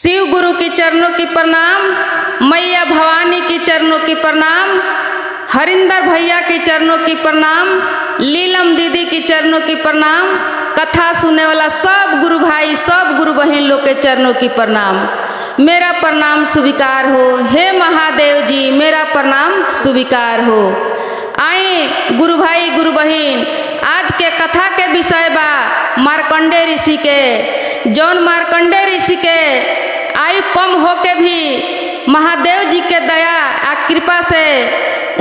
शिव गुरु की चरणों की प्रणाम, मैया भवानी की चरणों की प्रणाम, हरिंदर भैया की चरणों की प्रणाम, लीलम दीदी की चरणों की प्रणाम, कथा सुनने वाला सब गुरु भाई सब गुरु बहन लोग के चरणों की प्रणाम। मेरा प्रणाम स्वीकार हो, हे महादेव जी मेरा प्रणाम स्वीकार हो। आए गुरु भाई गुरु बहन, आज के कथा के विषय बा मार्कंडेय ऋषि के। जौन मार्कंडेय ऋषि के आयु कम होके भी महादेव जी के दया आ कृपा से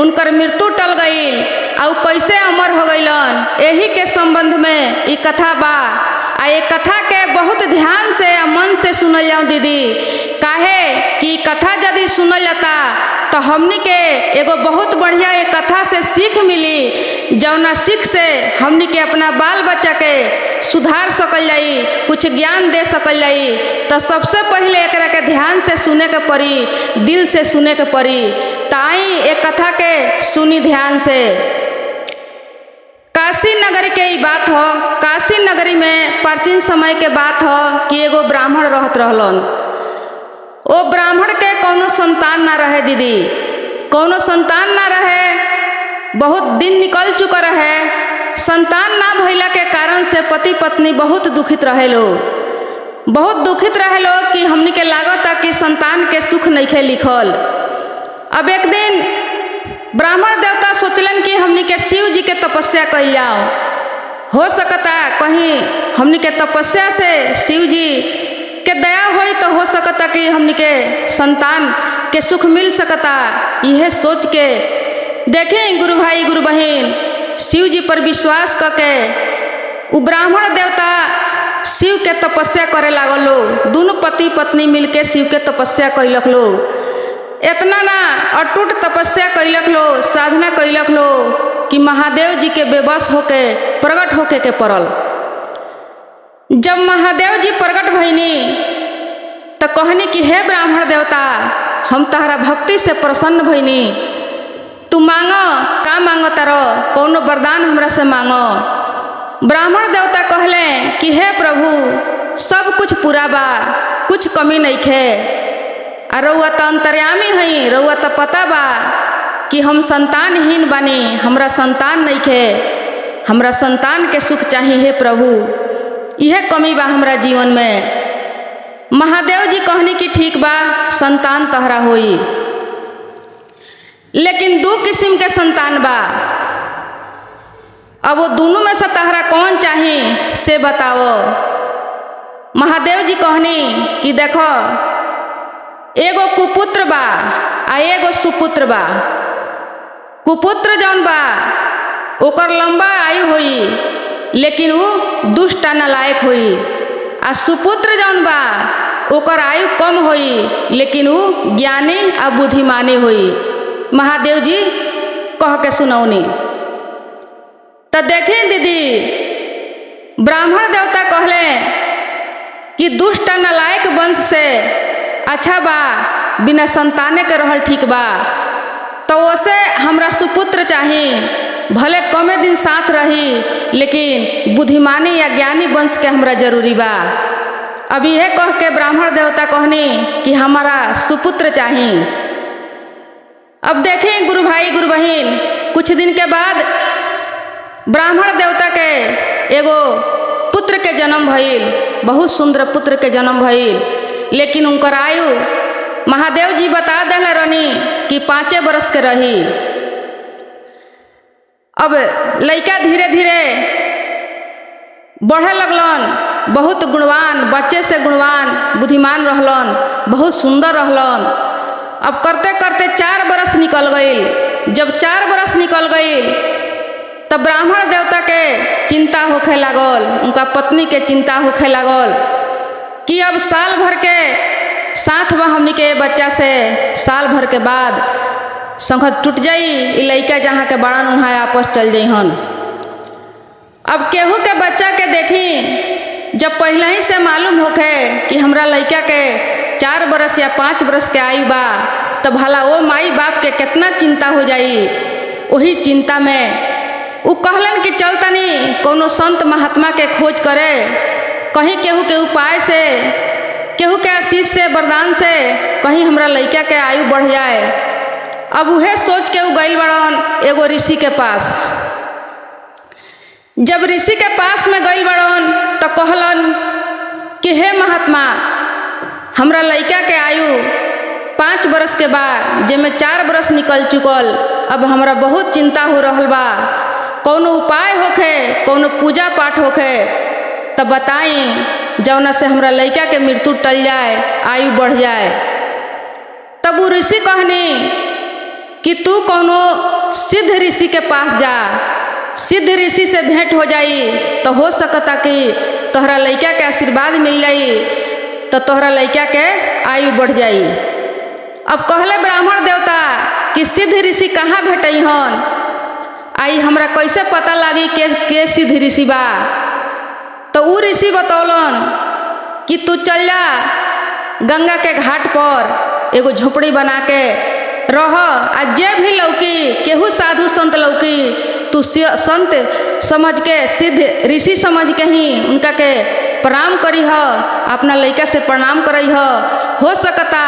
उनकर मृत्यु टल गई और कैसे अमर हो गईलन, यही के संबंध में ये कथा बा। आ ये कथा के बहुत ध्यान से आ मन से सुनल जाऊँ दीदी, काहे कि कथा यदि सुनल जाता तो हमनी के एगो बहुत बढ़िया ये कथा से सीख मिली, जौना सीख से हमनी के अपना बाल बच्चा के सुधार सकल जाई, कुछ ज्ञान दे सकल जाई। तो सबसे पहले एकरा के ध्यान से सुने के पड़ी, दिल से सुने के पड़ी। ताई एक कथा के सुनी ध्यान से। काशी नगरी के ही बात हो। काशी नगरी में प्राचीन समय के बात हो कि एगो ब्राह्मण रहत रहलन। ओ ब्राह्मण के कौनो संतान ना रहे दीदी, कौनो संतान ना रहे, बहुत दिन निकल चुका रहे। संतान ना भइला के कारण से पति पत्नी बहुत दुखित रहे लो, बहुत दुखित रहे लो कि हमनी के लागता कि संतान के सुख नइखे लिखल। अब एक दिन ब्राह्मण देवता सोचलन कि हमनी के शिव जी के तपस्या कइल जाओ, हो सकता कहीं हमनी के तपस्या से शिव जी के दया होई तो हो सकता कि हमनी के संतान के सुख मिल सकता। यह सोच के देखें गुरु भाई गुरु बहन, शिव जी पर विश्वास करके उ ब्राह्मण देवता शिव के तपस्या करे लागल लो। दोनों पति पत्नी मिलके शिव के तपस्या कैलक लो। इतना ना अटूट तपस्या कैलक लो, साधना कैलक लो कि महादेव जी के बेबस होके प्रकट होके के पड़ल। जब महादेव जी प्रकट भइनी तो कहनी कि हे ब्राह्मण देवता, हम तहरा भक्ति से प्रसन्न भइनी, तू मांगो का मांगो तारो, कौनो वरदान हमरा से मांगो। ब्राह्मण देवता कहले कि हे प्रभु सब कुछ पूरा बा, कुछ कमी नहीं खे। आ रउआ तो अंतर्यामी हई, रउआ तो पता बा कि हम संतानहीन बानी, हमरा संतान नहीं खे, हमरा संतान के सुख चाहिए हे प्रभु, यह कमी बा हमरा जीवन में। महादेव जी कहनी कि ठीक बा, संतान तहरा होई, लेकिन दो किस्म के संतान बा। अब वो दोनों में से तहरा कौन चाहिए से बताओ। महादेव जी कहनी कि देखो एगो कुपुत्र बा आ एगो सुपुत्र बा। कुपुत्र जौन बा ओकर लंबा आयु होई, लेकिन वो दुष्ट नालायक होई। आ सुपुत्र जौन बा ओकर आयु कम होई, लेकिन वो ज्ञानी आ बुद्धिमानी होई। महादेव जी कह के सुनौनी। तो देखें दीदी, ब्राह्मण देवता कहले कि दुष्ट नालायक वंश से अच्छा बा बिना संताने के रहल ठीक बा, तो ओसे हमरा सुपुत्र चाहिए, भले कमे दिन साथ रही लेकिन बुद्धिमानी या ज्ञानी वंश के हमरा जरूरी बा। अब यह कह के ब्राह्मण देवता कहनी कि हमारा सुपुत्र चाहिए। अब देखें गुरु भाई गुरु बहन, कुछ दिन के बाद ब्राह्मण देवता के एगो पुत्र के जन्म भइल, बहुत सुंदर पुत्र के जन्म भइल, लेकिन उनकर आयु महादेव जी बता देले रहनी कि 5 बरस के रही। अब लड़का धीरे धीरे बढ़े लगलन, बहुत गुणवान, बच्चे से गुणवान बुद्धिमान रहलन, बहुत सुंदर रहलन। अब करते करते 4 बरस निकल गई। जब 4 बरस निकल गई तब ब्राह्मण देवता के चिंता होखे लागल, उनका पत्नी के चिंता होखे लागल कि अब साल भर के साथ बा हमनी के बच्चा से, साल भर के बाद संगत टूट जाई, लड़का जहाँ के बड़न वहाँ आपस चल जइहन। अब केहू के बच्चा के देखी जब पहले ही से मालूम होखे कि हमरा लड़का के 4 बरस या 5 बरस के आयु बा, तो भला वो माई बाप के कितना चिंता हो जाई। वही चिंता में उ कहलन कि चल तनी कोनो संत महात्मा के खोज करे, कहीं केहू के उपाय से केहू के आशीष से वरदान से कहीं हमरा लइका के आयु बढ़ जाए। अब उहे सोच के उ गइल बड़न एगो ऋषि के पास। जब ऋषि के पास में गइल बड़न तो कहलन कि हे महात्मा, हमरा लइका के आयु 5 बरस के बाद जेमे 4 बरस निकल चुकल, अब हमरा बहुत चिंता हो रहल बा। कौनो उपाय होखे, कौनो पूजा पाठ होखे तब बताई जौना से हमरा लइका के मृत्यु टल जाए, आयु बढ़ जाए। तब वो ऋषि कहनी कि तू कौनो सिद्ध ऋषि के पास जा, सिद्ध ऋषि से भेंट हो जाई तो हो सकता कि तोहरा लइका के आशीर्वाद मिल जाई, तो तोहरा लइका के आयु बढ़ जाई। अब कहले ब्राह्मण देवता कि सिद्ध ऋषि कहाँ भेटई हन, आई हमरा कैसे पता लागी के सिद्ध ऋषि बा। तो उ ऋषि बतौलन कि तू चल जा गंगा के घाट पर एगो झोपड़ी बना के रह, आ जे भी लौकी केहू साधु संत लौकी तू संत समझ के, सिद्ध ऋषि समझ के ही उनका के प्रणाम करी ह, अपना लइका से प्रणाम करई ह। हो सकता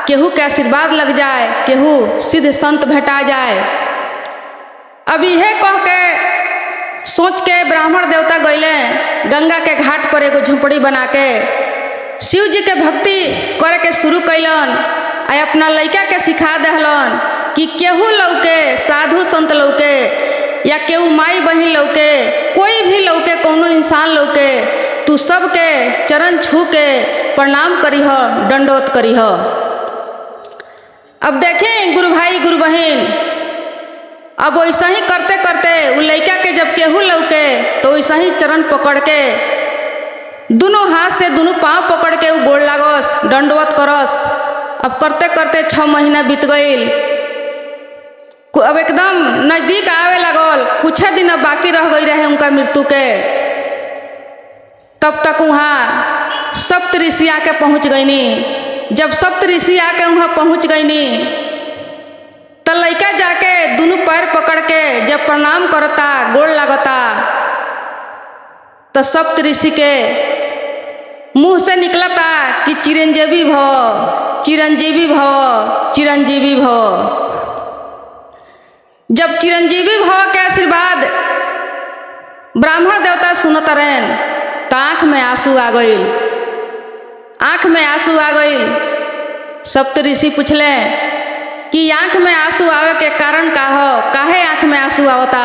केहू के आशीर्वाद लग जाए, केहू सिद्ध संत भेटा जाए। अब यह कह के सोच के ब्राह्मण देवता गइले गंगा के घाट पर एगो झोपड़ी बना के शिव जी के भक्ति करे के शुरू कैलन। आ अपना लइका के सिखा दहलन कि केहू लौके, साधु संत लौके या केहू माई बहिन लौके, कोई भी लौके, कोनो इंसान लौके, तू सबके चरण छू के प्रणाम करी ह, दंडवत करी ह। अब देखें गुरु भाई गुरु बहन, अब वैसा ही करते करते उ लइका के जब केहू लौके तो वैसा ही चरण पकड़ के दोनों हाथ से दोनों पाँव पकड़ के उ गोड़ लागस, दंडवत करस। अब करते करते 6 महीना बीत गईल, अब एकदम नजदीक आवे लगल, कुछ दिन अब बाकी रह गई रहे उनका मृत्यु के। तब तक वहाँ सप्त ऋषि आके पहुँच गईनी। जब सप्त ऋषि आके वहाँ पहुँच गईनी तो लइका जाके दोनों पैर पकड़ के जब प्रणाम करता, गोड़ लगता, तो सप्त ऋषि के मुंह से निकलता कि चिरंजीवी भव, चिरंजीवी भव, चिरंजीवी भव। जब चिरंजीवी भव के आशीर्वाद ब्राह्मण देवता सुनत रहन तो आँख में आंसू आ गईल, आँख में आंसू आ गईल। सप्त ऋषि पूछले कि आँख में आंसू आवे के कारण का हो, काहे आँख में आंसू आवता।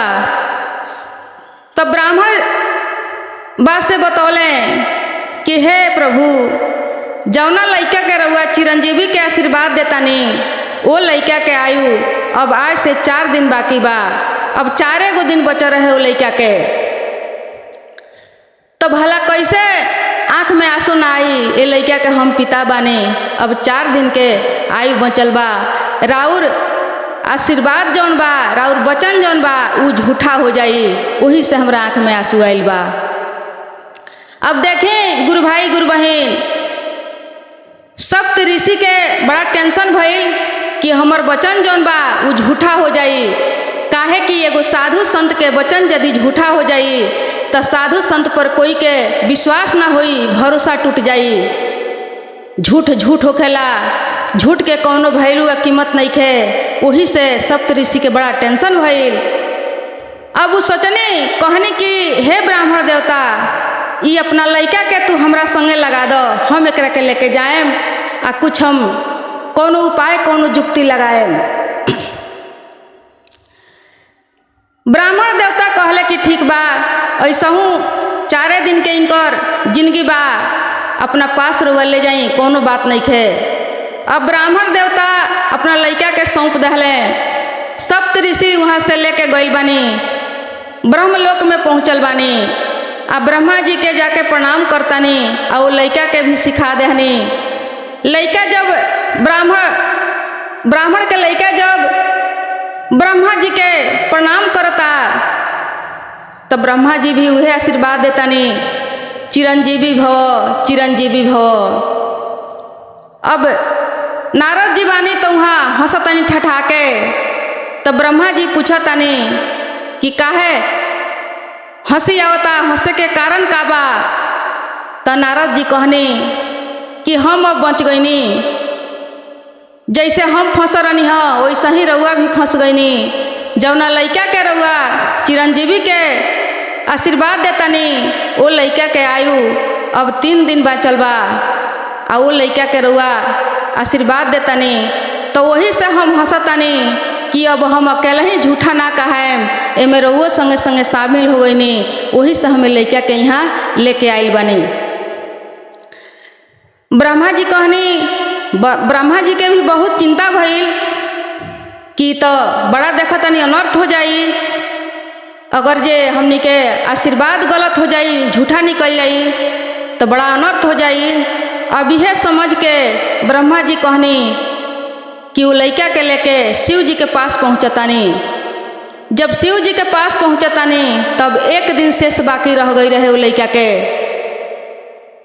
तब ब्राह्मण बात से बतौले कि हे प्रभु, जौना लइका के रउआ चिरंजीवी के आशीर्वाद देतानी, वो लइका के आयु अब आज से 4 दिन बाकी बा, अब 4 गो दिन बचा रहे वो लइका के। तो भला कैसे आँख में आंसू ना आई, ये लइका के हम पिता बानी, अब 4 दिन के आयु बचल बा, राउर आशीर्वाद जौन बा, राउर वचन जौन बा उ झूठा हो जाई, वही से हमरा आँख में आंसू आइल बा। अब देखें गुरु भाई गुरु बहन, सप्त ऋषि के बड़ा टेंशन भइल कि हमर वचन जौन बा उ झूठा हो जाई। काहे कि एगो साधु संत के वचन यदि झूठा हो जाई तो साधु संत पर कोई के विश्वास ना होई, भरोसा टूट जाई। झूठ झूठ होखेला, झूठ के कौनो वैल्यू या कीमत नहीं खे। वही से सप्त ऋषि के बड़ा टेंशन भइल। अब वो सोचने कहने कि हे ब्राह्मण देवता, ये अपना लइका के तू हमरा संगे लगा दो, हम एकरा के लेके जाएम आ कुछ हम कोनो उपाय कोनो जुक्ति लगाएम। ब्राह्मण देवता कहले कि ठीक बा, ऐसा हूँ 4 दिन के इनकर जिंदगी बा, अपना पास रुआ ले जाई, कोनो बात नहीं खे। अब ब्राह्मण देवता अपना लइका के सौंप दहले। सप्त ऋषि वहाँ से लेके गइल बानी, ब्रह्मलोक में पहुँचल बानी। आ ब्रह्मा जी के जाके प्रणाम करतानी और वो लइका के भी सिखा देहनी। लइका जब ब्राह्मण के लइका जब ब्रह्मा जी के प्रणाम करता तब ब्रह्मा जी भी उहे आशीर्वाद देतानी, चिरंजीवी भव, चिरंजीवी भव। अब नारद जी बानी तो वहाँ हंसतानी ठठा के। तब ब्रह्मा जी पूछतानी कि काहे हंसी आवता, हंसे के कारण का बा। तो नारद जी कहनी कि हम अब बच गईनी। जैसे हम फंस रहनी हाँ वैसे ही रउआ भी फंस गईनी। जौना लइका के रउआ चिरंजीवी के आशीर्वाद देतानी वो लइका के आयु अब 3 दिन बाचल बा आ वो लइका के रउआ आशीर्वाद देतानी तो वही से हम हंसतानी कि अब हम अकेला ही झूठा ना कहाएम, एमे रउओ संगे संगे शामिल हो गईनी। वही से हमें लइका के यहाँ लेके आइल बानी। ब्रह्मा जी कहनी, ब्रह्मा जी के भी बहुत चिंता भइल कि तो बड़ा देखतानी अनर्थ हो जाई, अगर जे हमनी के आशीर्वाद गलत हो जाई, झूठा निकल जाई तो बड़ा अनर्थ हो जाई। अब यह समझ के ब्रह्मा जी कहनी कि वो लइका के लेके शिव जी के पास पहुँचतानी। जब शिव जी के पास पहुँचतानी तब 1 दिन शेष बाकी रह गई रहे वो लइका के।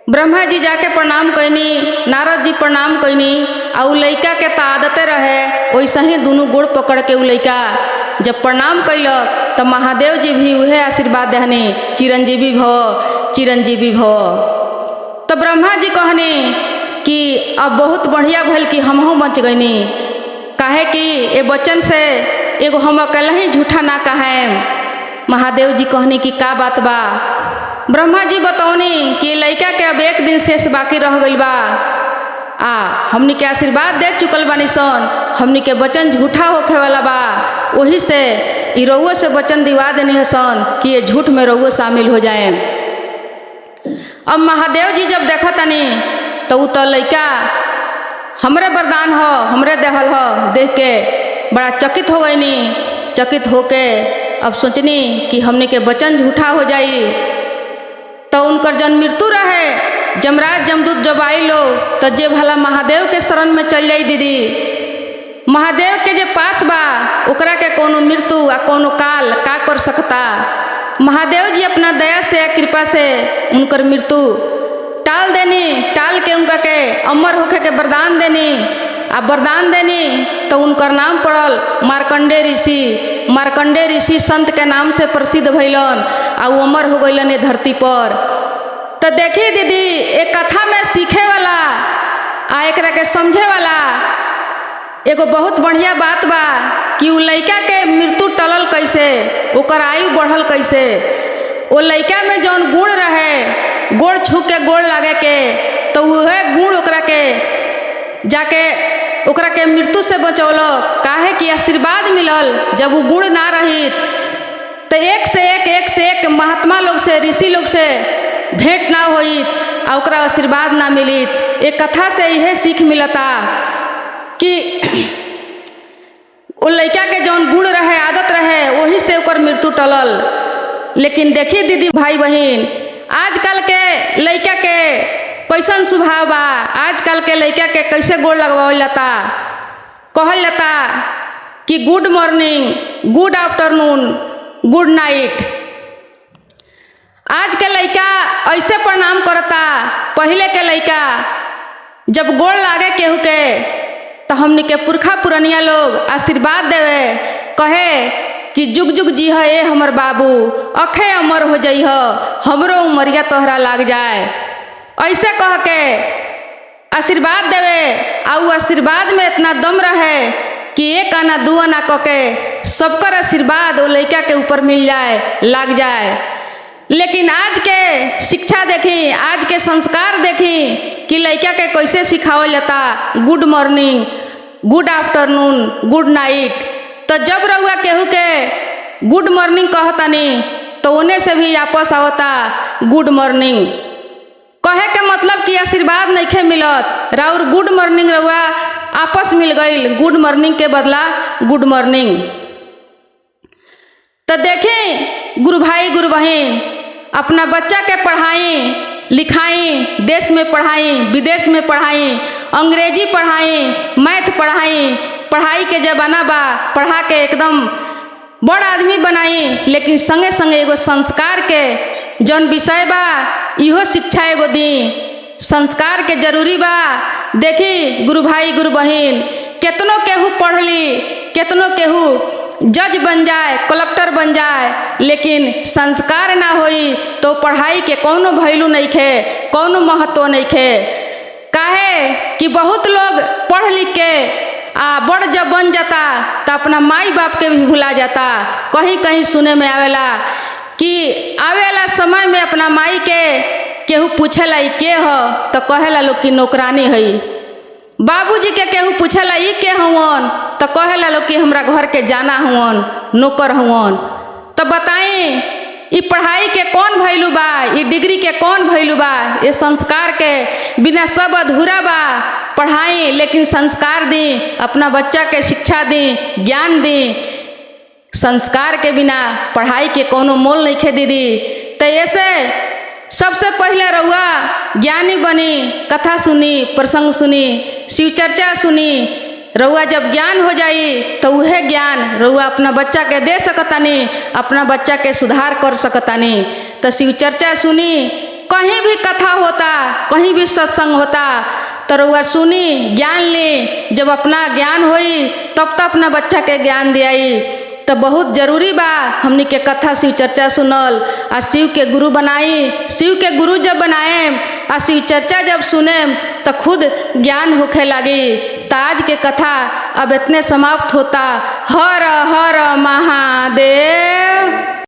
ब्रह्मा जी जाके प्रणाम कैनी, नारद जी प्रणाम कैनी आ उ लइका के तो आदते रहे वैसे ही दोनों गोड़ पकड़ के उ लइका जब प्रणाम कैलक तो महादेव जी भी उहे आशीर्वाद देहनी, चिरंजीवी भव चिरंजीवी भव। तो ब्रह्मा जी कहनी कि अब बहुत बढ़िया भल कि हमहू बच गईनी, काहे कि ये बच्चन से एगो हम अकेला ही झूठा ना कहें। महादेव जी कहनी कि का बात बा। ब्रह्मा जी बतौनी कि लइका के अब 1 दिन शेष बाकी रह गइल बा आ हमनी के आशीर्वाद दे चुकल बानी सन, हमनी के वचन झूठा होखे वाला बा, वही से ई रउओ से वचन दिवा देनी है सन कि ये झूठ में रउओ शामिल हो जाए। अब महादेव जी जब देखा तनी तो उ तो लइका हमरे वरदान हो, हमरे देहल हो, देख के बड़ा चकित हो गईनी। चकित होके अब सोचनी कि हमनी के वचन झूठा हो जाई। तो उनकर जन मृत्यु रहे, जमराज जमदूत जब आई लो तो जे भला महादेव के शरण में चल जाई दीदी, महादेव के जे पास बा ओकरा के कोनो मृत्यु आ कोनो काल का कर सकता। महादेव जी अपना दया से कृपा से उनकर मृत्यु टाल देनी, टाल के उनका के अमर होके के वरदान देनी। आ वरदान देनी तो उनकर नाम पड़ल मार्कंडेय ऋषि। मार्कंडेय ऋषि संत के नाम से प्रसिद्ध भइलन आ वो अमर हो गइलन धरती पर। तो देखी दीदी एक कथा में सीखे वाला आ एकरा के समझे वाला एगो बहुत बढ़िया बात बा कि उ लइका के मृत्यु टलल कैसे, ओकर आयु बढ़ल कैसे। वो लइका में जौन गुण रहे, गोड़ छू के गोड़ लागे के, तो वह गुण ओकरा के जाके ओकरा के मृत्यु से बचौलो। काहे कि आशीर्वाद मिलल। जब वो गुण ना रही तो एक से एक महात्मा लोग से, ऋषि लोग से भेंट ना होई आ ओकरा आशीर्वाद ना मिली। एक कथा से यह सीख मिलता कि वो लइका के जौन गुण रहे, आदत रहे, वही से ओकर मृत्यु टलल। लेकिन देखी दीदी भाई बहन, आजकल के लइका के कैसन स्वभाव बा, आजकल के लइका के कैसे गोड़ लगवावल जाता। कहल जाता कि good morning, good afternoon, good night. आज के लइका ऐसे प्रणाम करता। पहले के लइका जब गोड़ लागे केहू के तो हमनी के पुरखा पुरनिया लोग आशीर्वाद देवे, कहे कि जुग जुग जी है ए हमर बाबू, अखे अमर हो जाइ हो, हमरो उमरिया तोहरा लाग जाए। ऐसे कह के आशीर्वाद देवे। आ उ आशीर्वाद में इतना दम रहे कि एक आना दू आना कह के सबकर आशीर्वाद वो लइका के ऊपर मिल जाए, लाग जाए। लेकिन आज के शिक्षा देखी, आज के संस्कार देखी कि लइका के कैसे सिखावल जाता good morning, good afternoon, good night. तो जब रउआ केहू के गुड मॉर्निंग कहतानी तो उन्हें से भी आपस आवता गुड मॉर्निंग। कहे के मतलब कि आशीर्वाद नइखे मिलत, राउर गुड मॉर्निंग रउआ आपस मिल गईल, गुड मॉर्निंग के बदला गुड मॉर्निंग। तो देखें गुरु भाई गुरु बहन, अपना बच्चा के पढ़ाई लिखाई, देश में पढ़ाई, विदेश में पढ़ाई, अंग्रेजी पढ़ाई, मैथ पढ़ाई। पढ़ाई के जमाना बा, पढ़ा के एकदम बड़ आदमी बनाई। लेकिन संगे संगे एगो संस्कार के जौन विषय बा इहो शिक्षा एगो दी। संस्कार के जरूरी बा। देखी गुरु भाई गुरु बहन, केतनो केहू पढ़ ली, केतनो केहू जज बन जाए, कलेक्टर बन जाए, लेकिन संस्कार ना होई तो पढ़ाई के कौनो वैल्यू नहीं खे, कौनो महत्व नहीं खे। काहे कि बहुत लोग पढ़ लिख के बड़ जब बन जाता तो अपना माई बाप के भी भुला जाता। कहीं कहीं सुने में आवेला कि आवेला समय में अपना माई के केहू पूछेला ई के हो तो कहेला लोग कि नौकरानी है। बाबूजी के केहू पूछेला ई के हुवन तो कहेला लोग कि हमरा घर के जाना हुवन, नौकर हुवन। तो बताई ई पढ़ाई के कौन भैलू बा, ई डिग्री के कौन भैलू बा? ये संस्कार के बिना सब अधूरा बा। पढ़ाई लेकिन संस्कार दी, अपना बच्चा के शिक्षा दी, ज्ञान दी। संस्कार के बिना पढ़ाई के कोनो मोल नहीं खे दीदी। तो ऐसे सबसे पहले रउआ ज्ञानी बनी, कथा सुनी, प्रसंग सुनी, शिव चर्चा सुनी। रउआ जब ज्ञान हो जाई तो वह ज्ञान रउआ अपना बच्चा के दे सकतानी, अपना बच्चा के सुधार कर सकतानी। तो शिव चर्चा सुनी, कहीं भी कथा होता, कहीं भी सत्संग होता तो रउआ सुनी, ज्ञान ली। जब अपना ज्ञान होई तब तो अपना बच्चा के ज्ञान दियाई। तो बहुत जरूरी बा हमनी के कथा शिव चर्चा सुनल आ शिव के गुरु बनाई। शिव के गुरु जब बनाए आ शिव चर्चा जब सुने तो खुद ज्ञान होखे लगी। तो आज के कथा अब इतने समाप्त होता। हर हर महादेव।